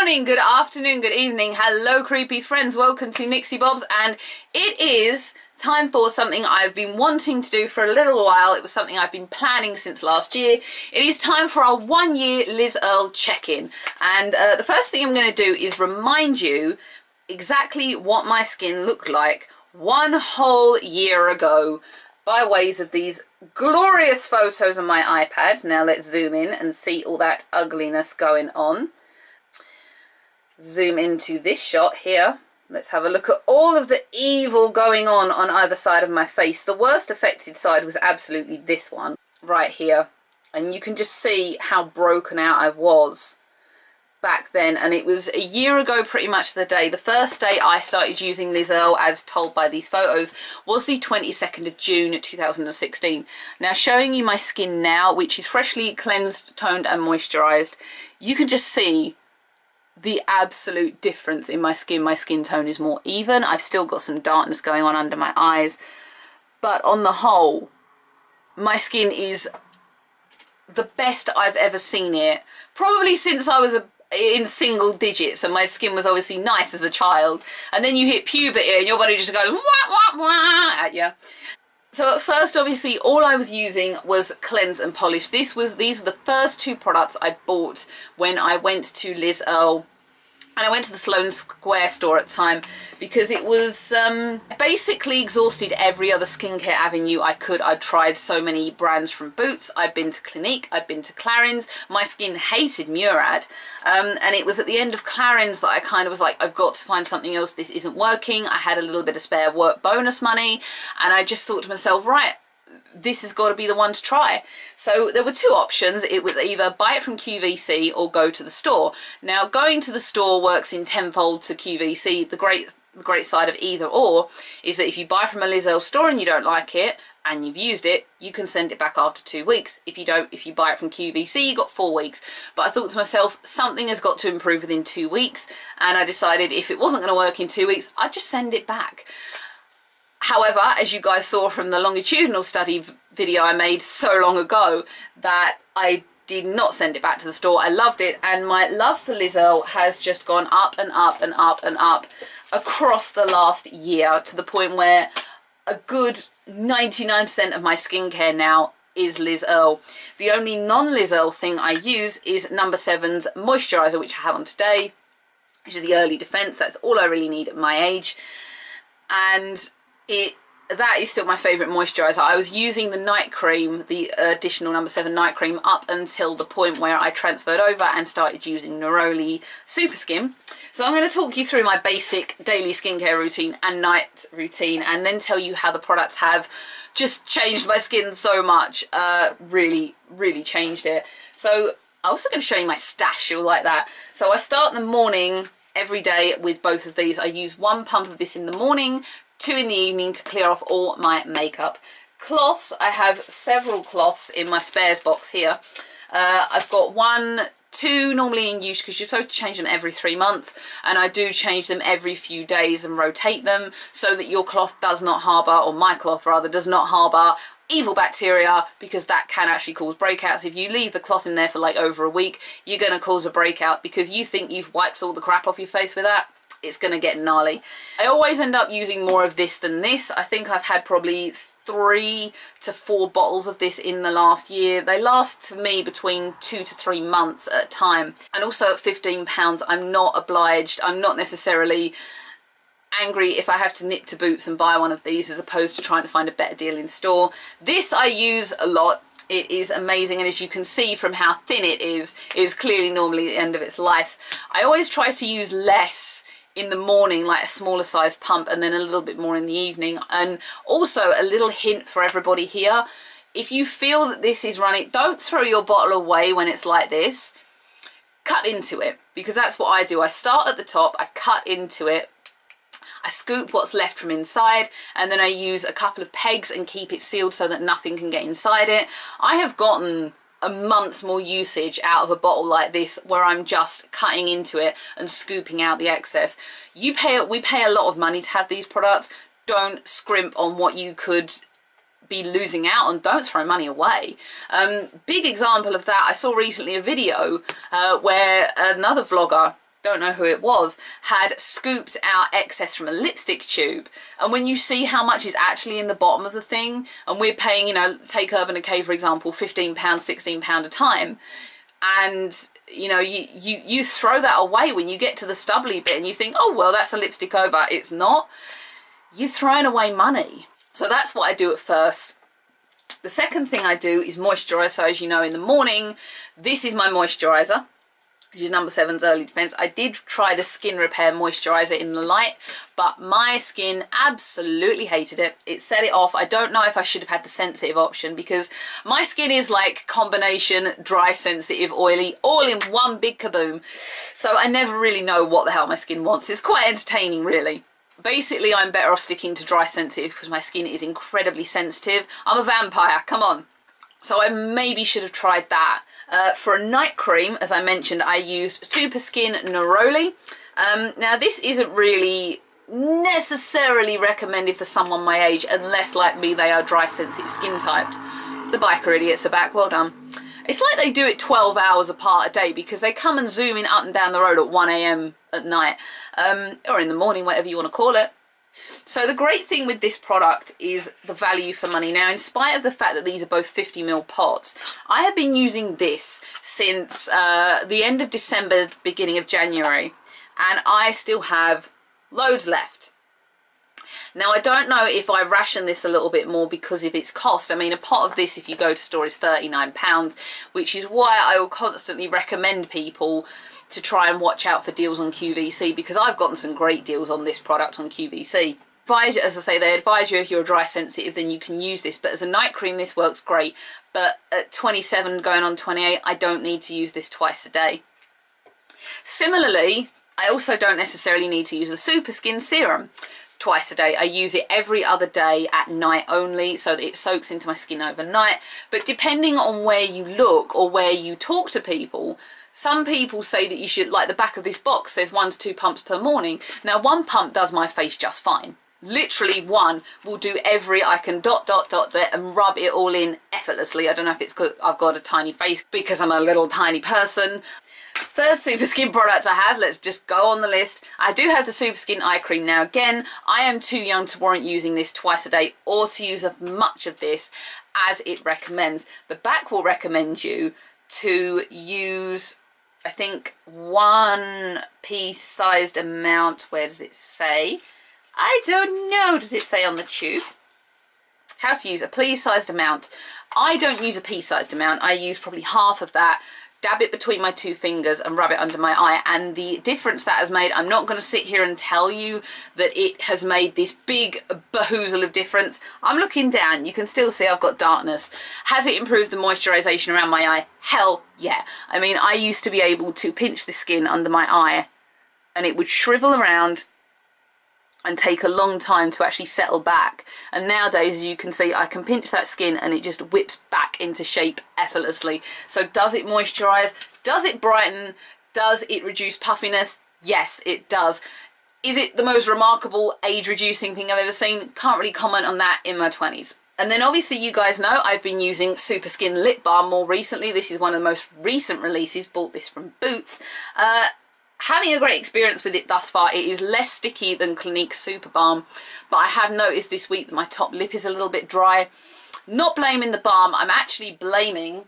morning, good afternoon, good evening. Hello, creepy friends. Welcome to Nixie Bobs, and it is time for something I've been wanting to do for a little while. It was something I've been planning since last year. It is time for our 1 year Liz Earle check-in, and the first thing I'm going to do is remind you exactly what my skin looked like 1 whole year ago by ways of these glorious photos on my iPad. Now let's zoom in and see all that ugliness going on. Zoom into this shot here. Let's have a look at all of the evil going on either side of my face. The worst affected side was absolutely this one right here, and you can just see how broken out I was back then. And it was a year ago pretty much the day. The first day I started using Liz Earle, as told by these photos, was the 22nd of June 2016. Now, showing you my skin now, which is freshly cleansed, toned and moisturized, you can just see the absolute difference in my skin. My skin tone is more even. I've still got some darkness going on under my eyes, but on the whole, my skin is the best I've ever seen it, probably since I was in single digits, and my skin was obviously nice as a child, and then you hit puberty and your body just goes wah, wah, wah at you. So at first, obviously, all I was using was cleanse and polish. These were the first two products I bought when I went to Liz Earle. And I went to the Sloane Square store at the time because it was basically exhausted every other skincare avenue I could. I'd tried so many brands from Boots. I'd been to Clinique. I'd been to Clarins. My skin hated Murad. And it was at the end of Clarins that I kind of was like, I've got to find something else. This isn't working. I had a little bit of spare work bonus money. And I just thought to myself, right, this has got to be the one to try. So there were two options. It was either buy it from QVC or go to the store. Now, going to the store works in tenfold to QVC. The great side of either or is that if you buy from a Liz Earle store and you don't like it and you've used it, you can send it back after 2 weeks. If you buy it from QVC, you got 4 weeks. But I thought to myself, something has got to improve within 2 weeks, and I decided if it wasn't going to work in 2 weeks, I'd just send it back. However, as you guys saw from the longitudinal study video I made so long ago, that I did not send it back to the store. I loved it, and my love for Liz Earle has just gone up and up and up and up across the last year, to the point where a good 99% of my skincare now is Liz Earle. The only non-Liz Earle thing I use is No. 7's moisturizer, which I have on today, which is the Early Defense. That's all I really need at my age, and that is still my favourite moisturiser. I was using the night cream, the additional No. 7 night cream, up until the point where I transferred over and started using Neroli Super Skin. So I'm going to talk you through my basic daily skincare routine and night routine, and then tell you how the products have just changed my skin so much. Really changed it. So I'm also going to show you my stash. You'll like that. So I start the morning every day with both of these. I use 1 pump of this in the morning, 2 in the evening to clear off all my makeup. Cloths, I have several cloths in my spares box here. I've got 1, 2 normally in use because you're supposed to change them every 3 months, and I do change them every few days and rotate them so that your cloth does not harbour, or my cloth rather, does not harbour evil bacteria, because that can actually cause breakouts. If you leave the cloth in there for like over a week, you're going to cause a breakout because you think you've wiped all the crap off your face with that. It's going to get gnarly. I always end up using more of this than this. I think I've had probably 3 to 4 bottles of this in the last year. They last to me between 2 to 3 months at a time. And also at £15, I'm not obliged, I'm not necessarily angry if I have to nip to Boots and buy one of these, as opposed to trying to find a better deal in store. This I use a lot. It is amazing, and as you can see from how thin it is clearly normally the end of its life. I always try to use less in the morning, like a smaller size pump, and then a little bit more in the evening. And also a little hint for everybody here, if you feel that this is running, don't throw your bottle away when it's like this. Cut into it, because that's what I do. I start at the top, I cut into it, I scoop what's left from inside, and then I use a couple of pegs and keep it sealed so that nothing can get inside it. I have gotten a month's more usage out of a bottle like this, where I'm just cutting into it and scooping out the excess. We pay a lot of money to have these products. Don't scrimp on what you could be losing out on. Don't throw money away. Big example of that, I saw recently a video where another vlogger don't know who it was, had scooped out excess from a lipstick tube. And when you see how much is actually in the bottom of the thing, and we're paying, you know, take Urban Decay for example, £15, £16 a time, and you know, you throw that away when you get to the stubbly bit and you think, oh well, that's a lipstick over. It's not. You're throwing away money. So that's what I do at first. The second thing I do is moisturise. So as you know, in the morning, this is my moisturiser, which is number 7's Early Defense. I did try the Skin Repair Moisturiser in the light, but my skin absolutely hated it. It set it off. I don't know if I should have had the sensitive option, because my skin is like combination dry, sensitive, oily, all in one big kaboom. So I never really know what the hell my skin wants. It's quite entertaining, really. Basically, I'm better off sticking to dry sensitive because my skin is incredibly sensitive. I'm a vampire, come on. So I maybe should have tried that. For a night cream, as I mentioned, I used Super Skin Neroli. Now this isn't really necessarily recommended for someone my age, unless like me they are dry sensitive skin typed. The biker idiots are back, well done. It's like they do it 12 hours apart a day, because they come and zoom in up and down the road at 1 AM at night, or in the morning, whatever you want to call it. So the great thing with this product is the value for money. Now, in spite of the fact that these are both 50ml pots, I have been using this since the end of December, beginning of January, and I still have loads left. Now, I don't know if I ration this a little bit more because of its cost. I mean, a pot of this, if you go to store, is £39, which is why I will constantly recommend people to try and watch out for deals on QVC, because I've gotten some great deals on this product on QVC. As I say, they advise you if you're dry sensitive, then you can use this, but as a night cream this works great. But at 27 going on 28, I don't need to use this twice a day. Similarly, I also don't necessarily need to use the Super Skin Serum twice a day. I use it every other day at night only, so that it soaks into my skin overnight. But depending on where you look or where you talk to people, some people say that you should, like the back of this box says 1 to 2 pumps per morning. Now 1 pump does my face just fine. Literally 1 will do I can dot there and rub it all in effortlessly. I don't know if it's because I've got a tiny face, because I'm a little tiny person. Third Super Skin product I have, let's just go on the list. I do have the Super Skin Eye Cream. Now again, I am too young to warrant using this twice a day, or to use as much of this as it recommends. The back will recommend you to use, I think, 1 pea-sized amount. Where does it say? I don't know. Does it say on the tube? How to use a pea-sized amount. I don't use a pea-sized amount. I use probably half of that, dab it between my 2 fingers and rub it under my eye. And the difference that has made, I'm not going to sit here and tell you that it has made this big bahoozle of difference. I'm looking down, you can still see I've got darkness. Has it improved the moisturization around my eye? Hell yeah. I mean, I used to be able to pinch the skin under my eye and it would shrivel around and take a long time to actually settle back. And nowadays, as you can see, I can pinch that skin and it just whips back into shape effortlessly. So does it moisturize? Does it brighten? Does it reduce puffiness? Yes, it does. Is it the most remarkable age-reducing thing I've ever seen? Can't really comment on that in my 20s. And then obviously you guys know I've been using Super Skin Lip Balm more recently. This is one of the most recent releases. Bought this from Boots. Having a great experience with it thus far. It is less sticky than Clinique Super Balm, but I have noticed this week that my top lip is a little bit dry. Not blaming the balm, I'm actually blaming,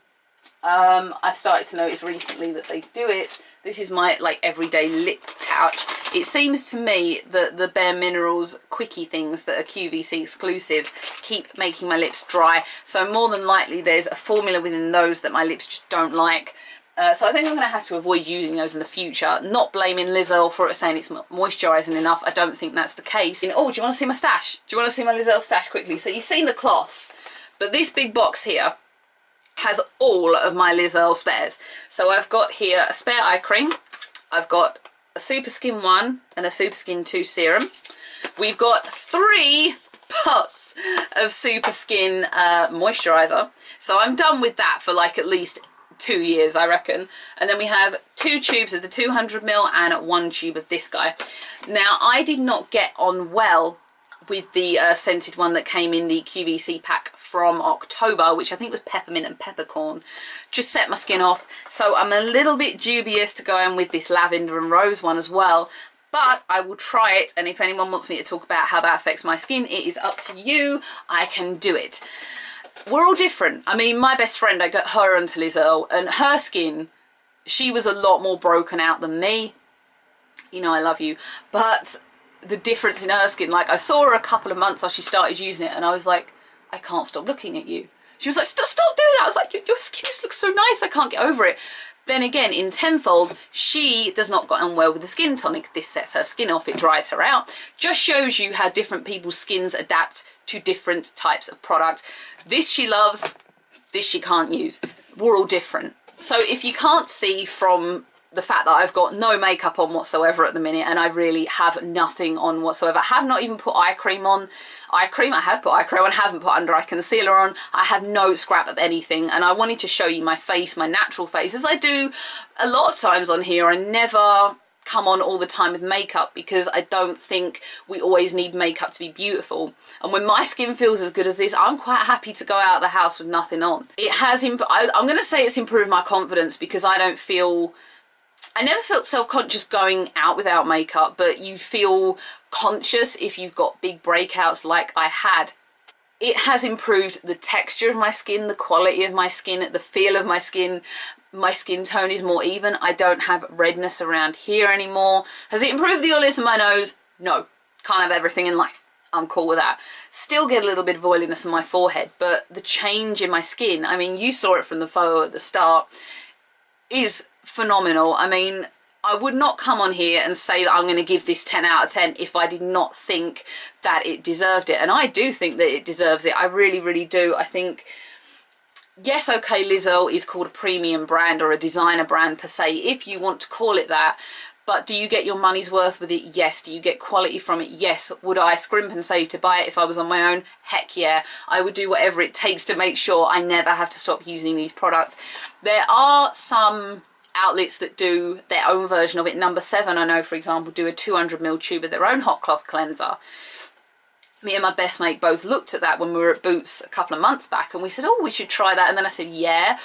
I've started to notice recently that they do it. This is my like everyday lip pouch. It seems to me that the Bare Minerals quickie things that are QVC exclusive keep making my lips dry. So more than likely there's a formula within those that my lips just don't like. So I think I'm going to have to avoid using those in the future. Not blaming Liz Earle for it, saying it's moisturising enough. I don't think that's the case. Oh, do you want to see my stash? Do you want to see my Liz Earle stash quickly? So you've seen the cloths, but this big box here has all of my Liz Earle spares. So I've got here a spare eye cream. I've got a Super Skin 1 and a Super Skin 2 serum. We've got 3 pots of Super Skin moisturiser. So I'm done with that for like at least 2 years, I reckon. And then we have 2 tubes of the 200ml and 1 tube of this guy. Now, I did not get on well with the scented one that came in the QVC pack from October, which I think was peppermint and peppercorn. Just set my skin off. So I'm a little bit dubious to go in with this lavender and rose one as well. But I will try it, and if anyone wants me to talk about how that affects my skin, it is up to you. I can do it. We're all different. I mean, my best friend, I got her onto Liz Earle, and her skin, she was a lot more broken out than me. You know I love you. But the difference in her skin, like I saw her a couple of months after she started using it, and I was like, I can't stop looking at you. She was like, stop doing that. I was like, your skin just looks so nice. I can't get over it. Then again, in tenfold, she does not get on well with the skin tonic. This sets her skin off, it dries her out. Just shows you how different people's skins adapt to different types of product. This she loves, this she can't use. We're all different. So if you can't see from the fact that I've got no makeup on whatsoever at the minute, and I really have nothing on whatsoever. I have not even put eye cream on. I have put eye cream on, haven't put under eye concealer on. I have no scrap of anything, and I wanted to show you my face, my natural face, as I do a lot of times on here. I never come on all the time with makeup because I don't think we always need makeup to be beautiful. And when my skin feels as good as this, I'm quite happy to go out of the house with nothing on. It has, I'm going to say it's improved my confidence, because I never felt self-conscious going out without makeup, but you feel conscious if you've got big breakouts like I had. It has improved the texture of my skin, the quality of my skin, the feel of my skin. My skin tone is more even. I don't have redness around here anymore. Has it improved the oiliness of my nose? No. Can't have everything in life. I'm cool with that. Still get a little bit of oiliness on my forehead, but the change in my skin, I mean, you saw it from the photo at the start, is phenomenal. I mean, I would not come on here and say that I'm going to give this 10 out of 10 if I did not think that it deserved it. And I do think that it deserves it. I really, really do. I think, yes, okay, Liz Earle is called a premium brand or a designer brand per se, if you want to call it that. But do you get your money's worth with it? Yes. Do you get quality from it? Yes. Would I scrimp and save to buy it if I was on my own? Heck yeah. I would do whatever it takes to make sure I never have to stop using these products. There are some outlets that do their own version of it. Number 7, I know, for example, do a 200ml tube of their own hot cloth cleanser. Me and my best mate both looked at that when we were at Boots a couple of months back, and we said, oh, we should try that. And then I said, yeah,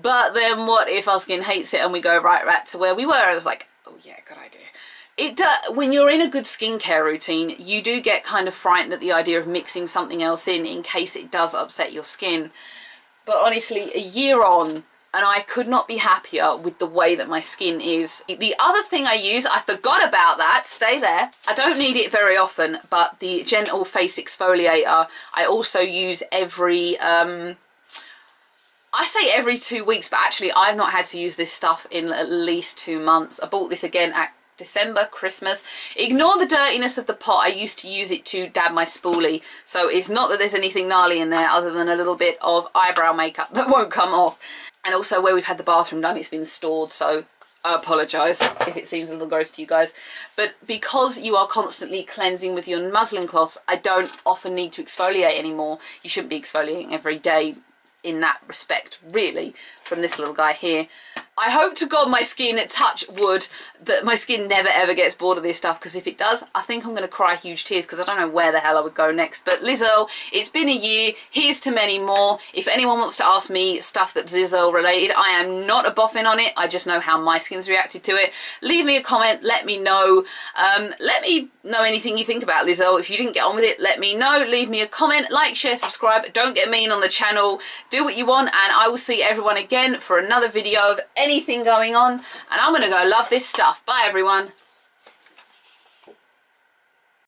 but then what if our skin hates it and we go right back to where we were? I was like, oh yeah, good idea. It when you're in a good skincare routine, you do get kind of frightened at the idea of mixing something else in case it does upset your skin. But honestly, a year on, and I could not be happier with the way that my skin is. The other thing I use, I forgot about that, stay there. I don't need it very often, but the Gentle Face Exfoliator, I also use every, I say every 2 weeks, but actually I've not had to use this stuff in at least 2 months. I bought this again at December, Christmas. Ignore the dirtiness of the pot. I used to use it to dab my spoolie, so it's not that there's anything gnarly in there other than a little bit of eyebrow makeup that won't come off. And also where we've had the bathroom done, it's been stored, so I apologise if it seems a little gross to you guys. But because you are constantly cleansing with your muslin cloths, I don't often need to exfoliate anymore. You shouldn't be exfoliating every day in that respect, really, from this little guy here. I hope to God my skin, touch wood, that my skin never ever gets bored of this stuff, because if it does, I think I'm going to cry huge tears, because I don't know where the hell I would go next. But Liz Earle, it's been a year. Here's to many more. If anyone wants to ask me stuff that's Liz Earle related, I am not a boffin on it. I just know how my skin's reacted to it. Leave me a comment. Let me know. Let me know anything you think about Liz Earle. If you didn't get on with it, let me know. Leave me a comment. Like, share, subscribe. Don't get mean on the channel. Do what you want, and I will see everyone again for another video of anything going on, and I'm gonna go love this stuff. Bye everyone.